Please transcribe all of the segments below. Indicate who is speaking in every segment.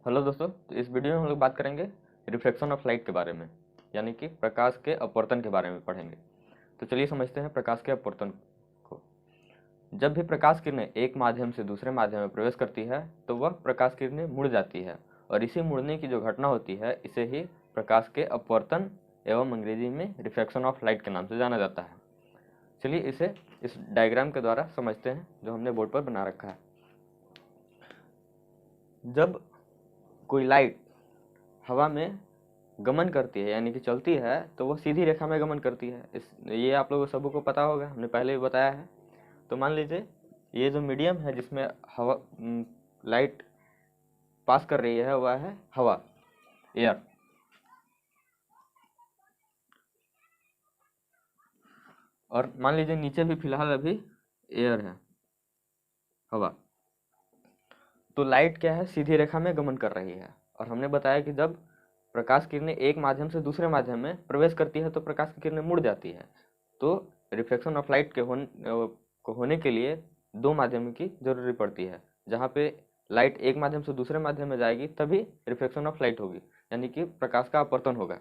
Speaker 1: Hello दोस्तों, तो इस वीडियो में हम लोग बात करेंगे रिफ्लेक्शन ऑफ लाइट के बारे में, यानी कि प्रकाश के अपवर्तन के बारे में पढ़ेंगे। तो चलिए समझते हैं प्रकाश के अपवर्तन को। जब भी प्रकाश किरणें एक माध्यम से दूसरे माध्यम में प्रवेश करती है तो वह प्रकाश किरणें मुड़ जाती है, और इसी मुड़ने की जो घटना होती है इसे ही प्रकाश के अपवर्तन एवं अंग्रेजी में रिफ्लेक्शन ऑफ लाइट के नाम से जाना जाता है। चलिए इसे इस डायग्राम के द्वारा समझते हैं जो हमने बोर्ड पर बना रखा है। जब कोई लाइट हवा में गमन करती है यानी कि चलती है तो वह सीधी रेखा में गमन करती है। ये आप लोगों सबको को पता होगा, हमने पहले भी बताया है। तो मान लीजिए ये जो मीडियम है जिसमें हवा लाइट पास कर रही है वह है हवा, एयर। और मान लीजिए नीचे भी फिलहाल अभी एयर है, हवा। तो लाइट क्या है, सीधी रेखा में गमन कर रही है। और हमने बताया कि जब प्रकाश किरणें एक माध्यम से दूसरे माध्यम में प्रवेश करती है तो प्रकाश की किरणें मुड़ जाती है। तो रिफ्लेक्शन ऑफ लाइट को होने के लिए दो माध्यम की जरूरी पड़ती है। जहाँ पे लाइट एक माध्यम से दूसरे माध्यम में जाएगी तभी रिफ्लेक्शन ऑफ लाइट होगी, यानी कि प्रकाश का अपवर्तन होगा।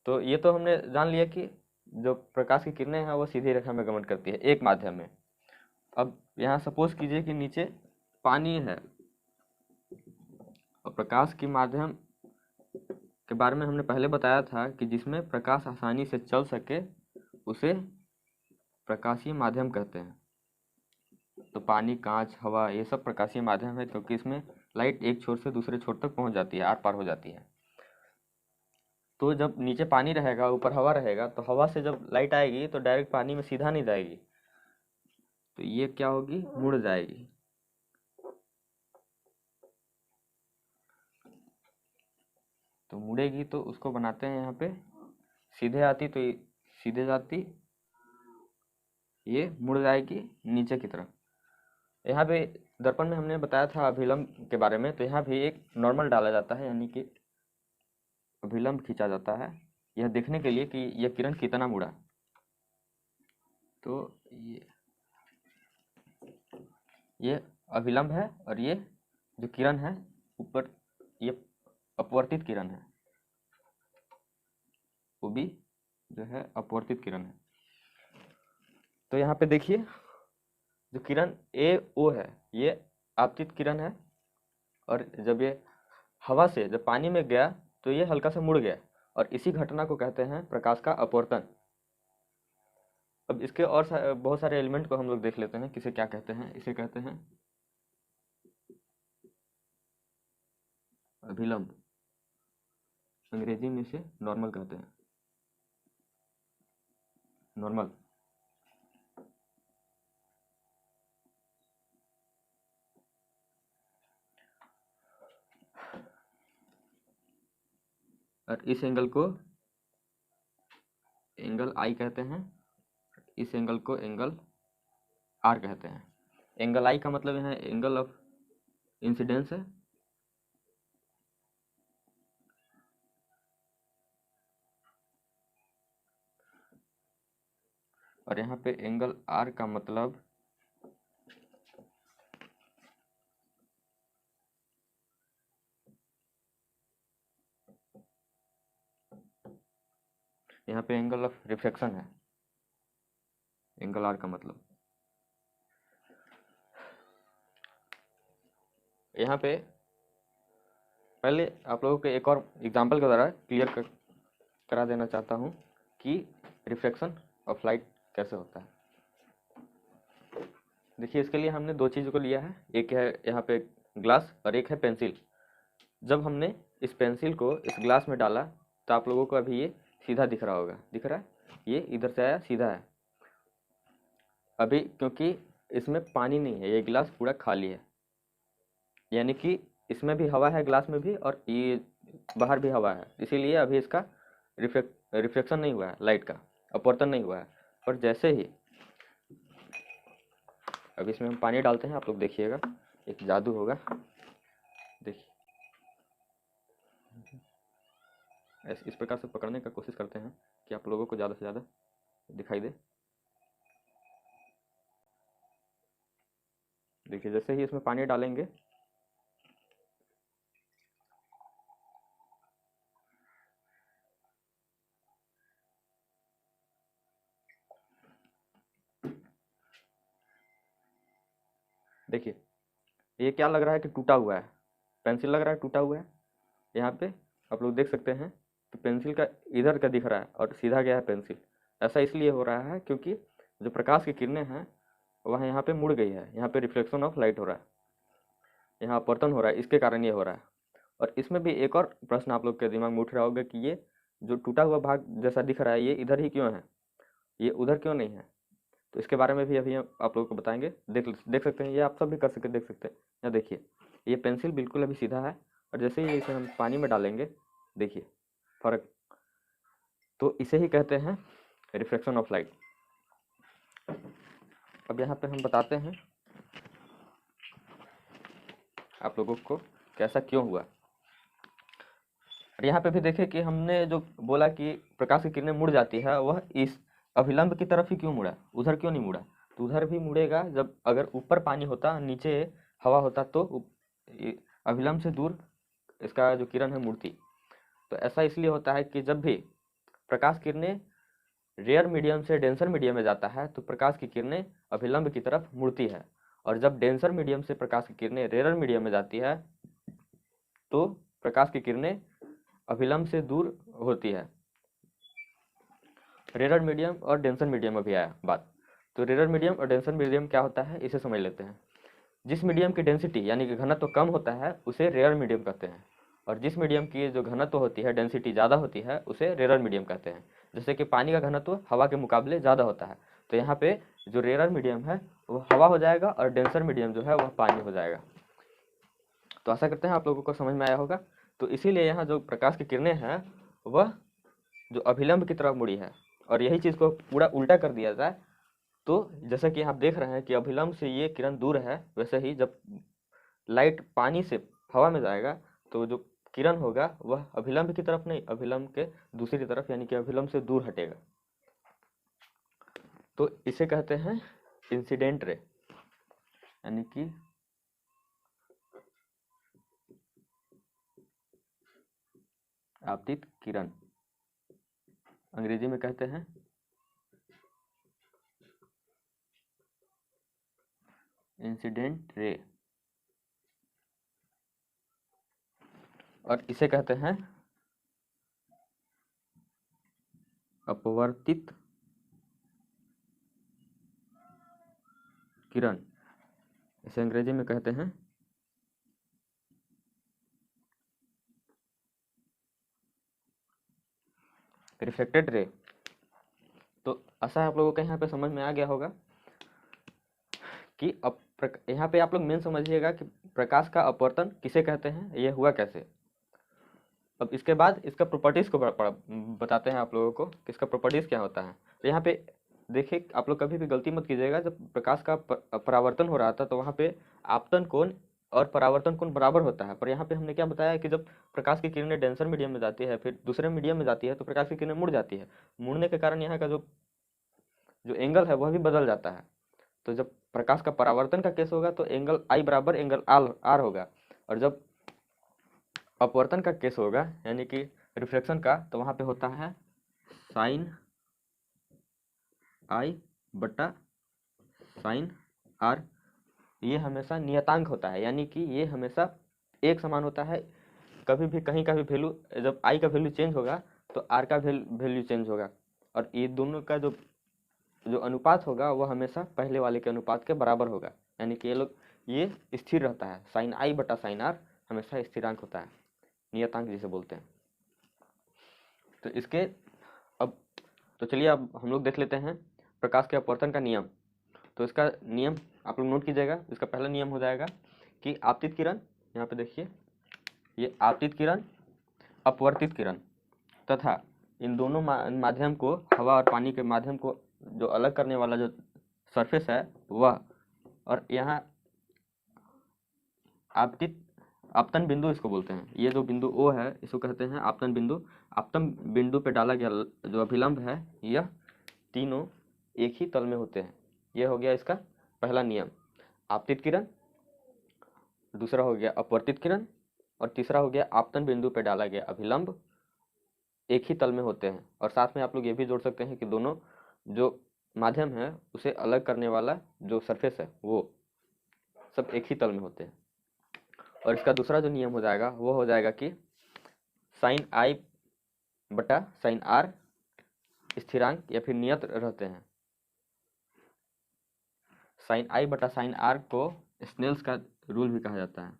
Speaker 1: तो ये तो हमने जान लिया कि जो प्रकाश की किरणें हैं वो सीधी रेखा में गमन करती है एक माध्यम में। अब यहाँ सपोज कीजिए कि नीचे पानी है और प्रकाश की माध्यम के बारे में हमने पहले बताया था कि जिसमें प्रकाश आसानी से चल सके उसे प्रकाशीय माध्यम कहते हैं। तो पानी, कांच, हवा ये सब प्रकाशीय माध्यम है क्योंकि इसमें लाइट एक छोर से दूसरे छोर तक पहुंच जाती है, आर पार हो जाती है। तो जब नीचे पानी रहेगा ऊपर हवा रहेगा तो हवा से जब लाइट आएगी तो डायरेक्ट पानी में सीधा नहीं जाएगी, तो ये क्या होगी, मुड़ जाएगी। तो मुड़ेगी तो उसको बनाते हैं यहाँ पे सीधे आती, तो सीधे जाती, ये मुड़ जाएगी नीचे की तरफ। यहाँ पे दर्पण में हमने बताया था अभिलंब के बारे में, तो यहाँ भी एक नॉर्मल डाला जाता है, यानी कि अभिलंब खींचा जाता है यह देखने के लिए कि यह किरण कितना मुड़ा। तो ये अभिलंब है और ये जो किरण है ऊपर, ये अपवर्तित किरण है, वो भी जो है अपवर्तित किरण है। तो यहाँ पे देखिए जो किरण ए ओ है ये आपतित किरण है, और जब ये हवा से जब पानी में गया तो ये हल्का सा मुड़ गया, और इसी घटना को कहते हैं प्रकाश का अपवर्तन। अब इसके और बहुत सारे एलिमेंट को हम लोग देख लेते हैं, किसे क्या कहते हैं। इसे कहते हैं अभिलंब, अंग्रेजी में इसे नॉर्मल कहते हैं, नॉर्मल। और इस एंगल को एंगल आई कहते हैं, इस एंगल को एंगल आर कहते हैं। एंगल आई का मतलब यहाँ एंगल ऑफ इंसिडेंस है, और यहाँ पे एंगल आर का मतलब यहाँ पे एंगल ऑफ रिफ्लेक्शन है, एंगल आर का मतलब। यहाँ पे पहले आप लोगों को एक और एग्जांपल के द्वारा करा देना चाहता हूँ कि रिफ्लेक्शन ऑफ लाइट कैसे होता है। देखिए इसके लिए हमने दो चीज़ों को लिया है, एक है यहाँ पे ग्लास और एक है पेंसिल। जब हमने इस पेंसिल को इस ग्लास में डाला तो आप लोगों को अभी ये सीधा दिख रहा होगा, दिख रहा है, ये इधर से आया सीधा है। अभी क्योंकि इसमें पानी नहीं है, ये गिलास पूरा खाली है, यानी कि इसमें भी हवा है ग्लास में भी, और ये बाहर भी हवा है, इसीलिए अभी इसका रिफ्लेक्शन नहीं हुआ है, लाइट का अपवर्तन नहीं हुआ है। पर जैसे ही अब इसमें हम पानी डालते हैं, आप लोग देखिएगा एक जादू होगा, देखिए इस प्रकार से पकड़ने का कोशिश करते हैं कि आप लोगों को ज़्यादा से ज़्यादा दिखाई दे। देखिए जैसे ही इसमें पानी डालेंगे देखिए ये क्या लग रहा है कि टूटा हुआ है, पेंसिल लग रहा है टूटा हुआ है। यहाँ पे आप लोग देख सकते हैं तो पेंसिल का इधर का दिख रहा है और सीधा गया है पेंसिल। ऐसा इसलिए हो रहा है क्योंकि जो प्रकाश की किरणें हैं वह यहाँ पे मुड़ गई है, यहाँ पे रिफ्लेक्शन ऑफ लाइट हो रहा है, यहाँ अपवर्तन हो रहा है, इसके कारण ये हो रहा है। और इसमें भी एक और प्रश्न आप लोग के दिमाग में उठ रहा होगा कि ये जो टूटा हुआ भाग जैसा दिख रहा है ये इधर ही क्यों है, ये उधर क्यों नहीं है। तो इसके बारे में भी अभी हम आप लोगों को बताएंगे। देख सकते हैं, ये आप सब भी कर सकते देख सकते हैं। यहाँ देखिए ये पेंसिल बिल्कुल अभी सीधा है और जैसे ही इसे हम पानी में डालेंगे देखिए फर्क, तो इसे ही कहते हैं रिफ्लेक्शन ऑफ लाइट। अब यहाँ पे हम बताते हैं आप लोगों को कैसा क्यों हुआ। और यहाँ पे भी देखें कि हमने जो बोला कि प्रकाश की किरणें मुड़ जाती है वह इस अभिलंब की तरफ ही क्यों मुड़ा, उधर क्यों नहीं मुड़ा। तो उधर भी मुड़ेगा जब अगर ऊपर पानी होता नीचे हवा होता तो अभिलंब से दूर इसका जो किरण है मुड़ती। तो ऐसा इसलिए होता है कि जब भी प्रकाश किरणें रेयर मीडियम से डेंसर मीडियम में जाता है तो प्रकाश की किरणें अभिलंब की तरफ मुड़ती है, और जब डेंसर मीडियम से प्रकाश की किरणें रेयर मीडियम में जाती है तो प्रकाश की किरणें अभिलंब से दूर होती है। रेयर मीडियम और डेंसर मीडियम अभी आया बात। तो रेयर मीडियम और डेंसर मीडियम क्या होता है इसे समझ लेते हैं। जिस मीडियम की डेंसिटी यानी कि घनत्व कम होता है उसे रेयर मीडियम कहते हैं, और जिस मीडियम की जो घनत्व होती है डेंसिटी ज़्यादा होती है उसे रेयर मीडियम कहते हैं। जैसे कि पानी का घनत्व हवा के मुकाबले ज़्यादा होता है, तो यहाँ पे जो रेयर मीडियम है वो हवा हो जाएगा और डेंसर मीडियम जो है वह पानी हो जाएगा। तो आशा करते हैं आप लोगों को समझ में आया होगा। तो इसीलिए यहाँ जो प्रकाश की किरणें हैं वह जो अभिलंब की तरफ मुड़ी है, और यही चीज़ को पूरा उल्टा कर दिया जाए तो जैसा कि आप देख रहे हैं कि अभिलंब से ये किरण दूर है, वैसे ही जब लाइट पानी से हवा में जाएगा तो जो किरण होगा वह अभिलंब की तरफ नहीं, अभिलंब के दूसरी तरफ यानी कि अभिलंब से दूर हटेगा। तो इसे कहते हैं इंसिडेंट रे, यानी कि आपतित किरण, अंग्रेजी में कहते हैं इंसिडेंट रे, और इसे कहते हैं अपवर्तित किरण, इसे अंग्रेजी में कहते हैं रिफ्लेक्टेड रे। तो ऐसा आप लोगों को यहाँ पे समझ में आ गया होगा कि अब यहाँ पे आप लोग मेन समझिएगा कि प्रकाश का अपवर्तन किसे कहते हैं, ये हुआ कैसे। अब इसके बाद इसका प्रॉपर्टीज को बताते हैं आप लोगों को कि इसका प्रॉपर्टीज क्या होता है। तो यहाँ पे देखिए आप लोग कभी भी गलती मत कीजिएगा, जब प्रकाश का परावर्तन हो रहा था तो वहाँ पे आपतन कोण और परावर्तन कोण बराबर होता है, पर यहाँ पे हमने क्या बताया कि जब प्रकाश की किरणें डेंसर मीडियम में जाती है फिर दूसरे मीडियम में जाती है तो प्रकाश की किरणें मुड़ जाती है। मुड़ने के कारण यहाँ का जो एंगल है वह भी बदल जाता है। तो जब प्रकाश का परावर्तन का केस होगा तो एंगल आई बराबर एंगल आर होगा, और जब अपवर्तन का केस होगा यानी कि रिफ्लेक्शन का तो वहाँ पे होता है साइन आई बटा साइन आर। ये हमेशा नियतांक होता है, यानी कि ये हमेशा एक समान होता है। कभी भी कहीं का भी वैल्यू, जब आई का वैल्यू चेंज होगा तो आर का वैल्यू चेंज होगा, और ये दोनों का जो अनुपात होगा वह हमेशा पहले वाले के अनुपात के बराबर होगा, यानी कि ये स्थिर रहता है। साइन आई बटा साइन आर हमेशा स्थिरांक होता है, नियतांक जिसे बोलते हैं। तो इसके अब तो चलिए अब हम लोग देख लेते हैं प्रकाश के अपवर्तन का नियम। तो इसका नियम आप लोग नोट कीजिएगा। इसका पहला नियम हो जाएगा कि आपतित किरण, यहाँ पे देखिए ये आपतित किरण, अपवर्तित किरण तथा इन दोनों माध्यम को, हवा और पानी के माध्यम को जो अलग करने वाला जो सरफेस है वह, और यहाँ आपतन बिंदु इसको बोलते हैं। ये जो बिंदु O है इसको कहते हैं आपतन बिंदु। आपतन बिंदु पे डाला गया जो अभिलंब है यह तीनों एक ही तल में होते हैं। यह हो गया इसका पहला नियम, आपतित किरण, दूसरा हो गया अपवर्तित किरण, और तीसरा हो गया आपतन बिंदु पे डाला गया अभिलंब एक ही तल में होते हैं। और साथ में आप लोग ये भी जोड़ सकते हैं कि दोनों जो माध्यम है उसे अलग करने वाला जो सरफेस है वो। सब एक ही तल में होते हैं। और इसका दूसरा जो नियम हो जाएगा वो हो जाएगा कि साइन आई बटा साइन आर स्थिरांक या फिर नियत रहते हैं। साइन आई बटा साइन आर को स्नेल्स का रूल भी कहा जाता है।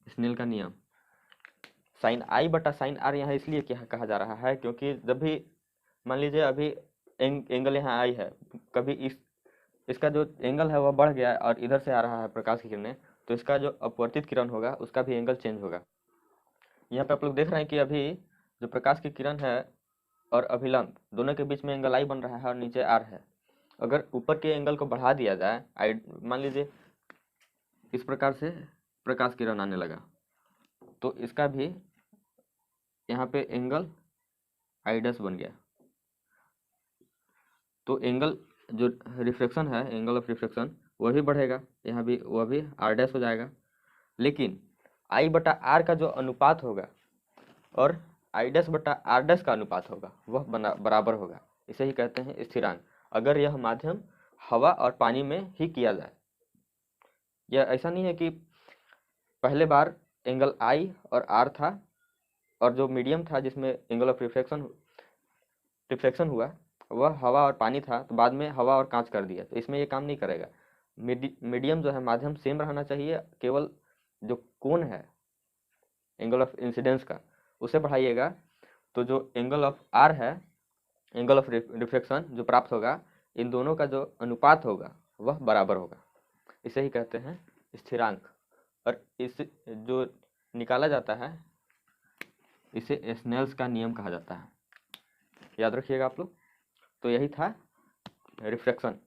Speaker 1: स्नेल का नियम। साइन आई बटा साइन आर यहाँ इसलिए क्या कहा जा रहा है क्योंकि जब भी मान लीजिए अभी एंगल यहाँ आई है, कभी इसका जो एंगल है वह बढ़ गया है और इधर से आ रहा है प्रकाश की किरणें, तो इसका जो अपवर्तित किरण होगा उसका भी एंगल चेंज होगा। यहाँ पे आप लोग देख रहे हैं कि अभी जो प्रकाश की किरण है और अभिलंब दोनों के बीच में एंगल आई बन रहा है और नीचे आर है। अगर ऊपर के एंगल को बढ़ा दिया जाए, मान लीजिए इस प्रकार से प्रकाश किरण आने लगा, तो इसका भी यहाँ पे एंगल आई डैश बन गया। तो एंगल जो रिफ्लेक्शन है, एंगल ऑफ रिफ्लेक्शन, वह भी बढ़ेगा, यहाँ भी वह भी आर डैश हो जाएगा। लेकिन आई बटा आर का जो अनुपात होगा और आई डैश बटा आर डैश का अनुपात होगा वह बराबर होगा। इसे ही कहते हैं स्थिरांक। अगर यह माध्यम हवा और पानी में ही किया जाए, यह ऐसा नहीं है कि पहले बार एंगल आई और आर था और जो मीडियम था जिसमें एंगल ऑफ रिफ्लेक्शन हुआ वह हवा और पानी था, तो बाद में हवा और कांच कर दिया, तो इसमें ये काम नहीं करेगा। मीडियम जो है, माध्यम सेम रहना चाहिए, केवल जो कोण है एंगल ऑफ इंसिडेंस का उसे बढ़ाइएगा, तो जो एंगल ऑफ आर है, एंगल ऑफ रिफ्लेक्शन जो प्राप्त होगा, इन दोनों का जो अनुपात होगा वह बराबर होगा। इसे ही कहते हैं स्थिरांक। और इस जो निकाला जाता है इसे स्नेल्स का नियम कहा जाता है, याद रखिएगा आप लोग। तो यही था रिफ्रैक्शन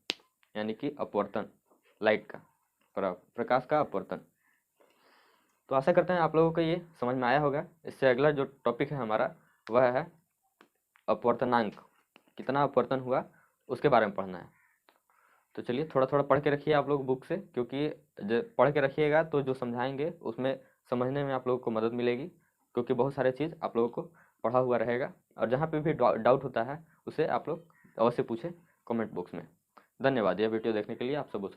Speaker 1: यानी कि अपवर्तन, लाइट का, प्रकाश का अपवर्तन। तो आशा करते हैं आप लोगों को ये समझ में आया होगा। इससे अगला जो टॉपिक है हमारा वह है अपवर्तनांक, कितना अपवर्तन हुआ उसके बारे में पढ़ना है। तो चलिए थोड़ा थोड़ा पढ़ के रखिए आप लोग बुक से, क्योंकि जब पढ़ के रखिएगा तो जो समझाएंगे उसमें समझने में आप लोगों को मदद मिलेगी, क्योंकि बहुत सारे चीज़ आप लोगों को पढ़ा हुआ रहेगा। और जहाँ पे भी डाउट होता है उसे आप लोग अवश्य पूछें कमेंट बॉक्स में। धन्यवाद यह वीडियो देखने के लिए आप सब।